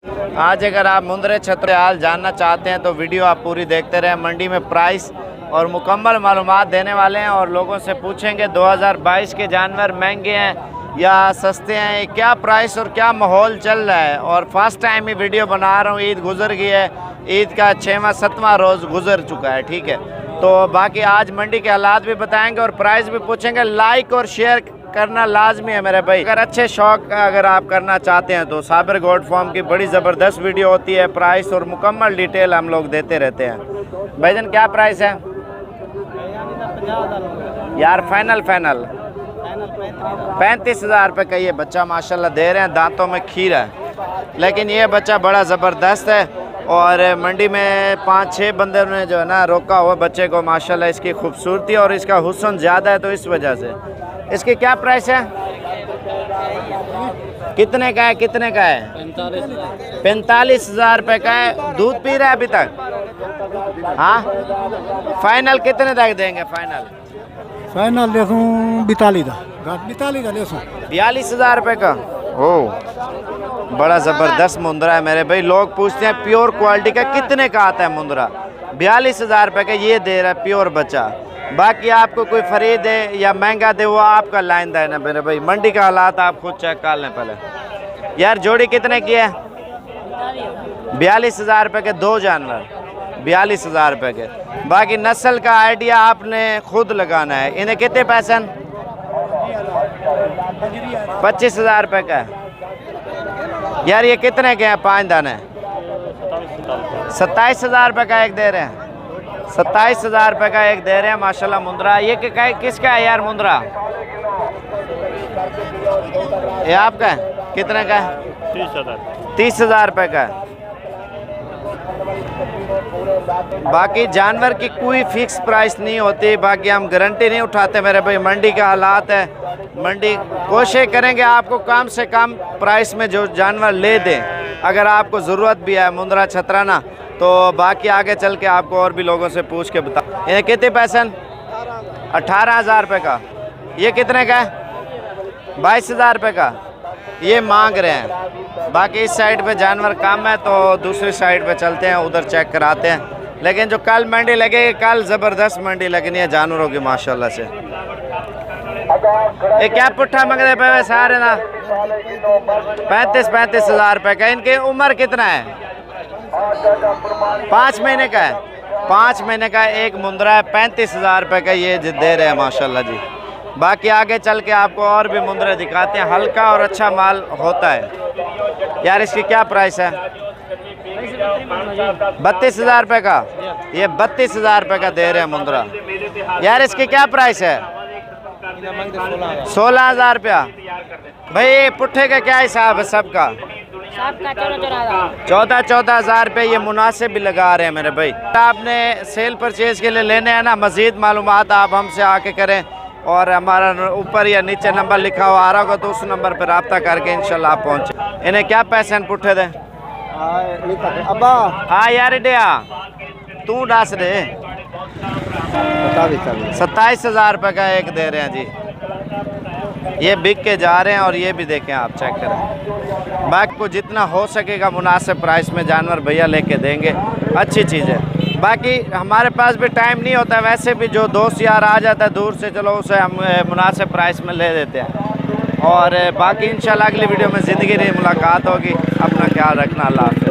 आज अगर आप मुंद्रे छतरहाल जानना चाहते हैं तो वीडियो आप पूरी देखते रहें। मंडी में प्राइस और मुकम्मल मालूमात देने वाले हैं और लोगों से पूछेंगे 2022 के जानवर महंगे हैं या सस्ते हैं, क्या प्राइस और क्या माहौल चल रहा है। और फर्स्ट टाइम ही वीडियो बना रहा हूँ, ईद गुजर गई है, ईद का 6वां 7वां रोज़ गुजर चुका है, ठीक है। तो बाकी आज मंडी के हालात भी बताएंगे और प्राइस भी पूछेंगे। लाइक और शेयर करना लाजमी है मेरे भाई। अगर अच्छे शौक अगर आप करना चाहते हैं तो साबिर गोट फार्म की बड़ी ज़बरदस्त वीडियो होती है, प्राइस और मुकम्मल डिटेल हम लोग देते रहते हैं। भाईजान क्या प्राइस है यार? फाइनल 35,000 रुपये का ये बच्चा माशाल्लाह दे रहे हैं। दांतों में खीर है, लेकिन ये बच्चा बड़ा ज़बरदस्त है और मंडी में 5-6 बंदे ने जो है ना रोका हुआ बच्चे को। माशाल्लाह इसकी खूबसूरती और इसका हुस्न ज़्यादा है, तो इस वजह से इसकी क्या प्राइस है? कितने का है? 45,000 रुपये का है। दूध पी रहा है अभी तक? हाँ, फाइनल कितने तक देंगे? फाइनल ले 42,000 रुपये का। ओ, बड़ा ज़बरदस्त मुंद्रा है मेरे भाई। लोग पूछते हैं प्योर क्वालिटी का कितने का आता है मुंद्रा? 42,000 रुपये का ये दे रहा है प्योर बच्चा। बाकी आपको कोई ख़रीद है या महंगा दे वो आपका लाइन है ना मेरे भाई। मंडी का हालात आप खुद चेक कर लें पहले। यार जोड़ी कितने की है? 42,000 रुपये के दो जानवर, 42,000 रुपये के। बाकी नस्ल का आइडिया आपने खुद लगाना है। इन्हें कितने पैसे? 25,000 रुपये का है। यार ये कितने के हैं 5 दाने? 27,000 रुपये का एक दे रहे हैं। 27,000 रुपये का एक दे रहे हैं माशाल्लाह मुंद्रा। ये किसका है यार मुंद्रा? ये आपका है? कितने का है? 30,000 रुपये का है। बाकी जानवर की कोई फिक्स प्राइस नहीं होती, बाकी हम गारंटी नहीं उठाते मेरे भाई। मंडी का हालात है, मंडी कोशिश करेंगे आपको कम से कम प्राइस में जो जानवर ले दें। अगर आपको ज़रूरत भी है मुंद्रा छतराना तो बाकी आगे चल के आपको और भी लोगों से पूछ के बता। ये कितने पैसे? 18,000 रुपये का। ये कितने का है? 22,000 रुपये का ये मांग रहे हैं। बाकी इस साइड पे जानवर कम है तो दूसरी साइड पे चलते हैं, उधर चेक कराते हैं। लेकिन जो कल मंडी लगेगी, कल ज़बरदस्त मंडी लगनी है जानवरों की माशाल्लाह से। ये क्या पुट्ठा मंग रहे पे सारे ना? 35,000 रुपये का। इनकी उम्र कितना है? 5 महीने का है। 5 महीने का एक मुंद्रा है। 35,000 रुपये का ये दे रहे हैं माशाल्लाह जी। बाकी आगे चल के आपको और भी मुंद्रे दिखाते हैं। हल्का और अच्छा माल होता है। यार इसकी क्या प्राइस है? 32,000 रुपये का। ये 32,000 रुपये का दे रहे हैं मुंद्रा। यार इसकी क्या प्राइस है? 16,000 रुपया। भाई पुट्ठे का क्या हिसाब है सबका? 14,000 रुपये ये मुनासिब भी लगा रहे हैं मेरे भाई। आपने सेल परचेज के लिए लेने हैं ना, मज़ीद मालूमात आप हमसे आके करें और हमारा ऊपर या नीचे नंबर लिखा हुआ आ रहा होगा तो उस नंबर पर रब्ता करके इंशाल्लाह आप पहुँचे। इन्हें क्या पैसे पुट्ठे दें? हाँ यार डिया तू डास दे। 27,000 रुपये का एक दे रहे हैं जी। ये बिक के जा रहे हैं और ये भी देखें आप, चेक करें। बाकी को जितना हो सकेगा मुनासिब प्राइस में जानवर भैया लेके देंगे, अच्छी चीज़ है। बाकी हमारे पास भी टाइम नहीं होता, वैसे भी जो दोस्त यार आ जाता है दूर से, चलो उसे हम मुनासिब प्राइस में ले देते हैं। और बाकी इंशाल्लाह अगली वीडियो में ज़िंदगी रही मुलाकात होगी। अपना ख्याल रखना। अल्लाह हाफ़िज़।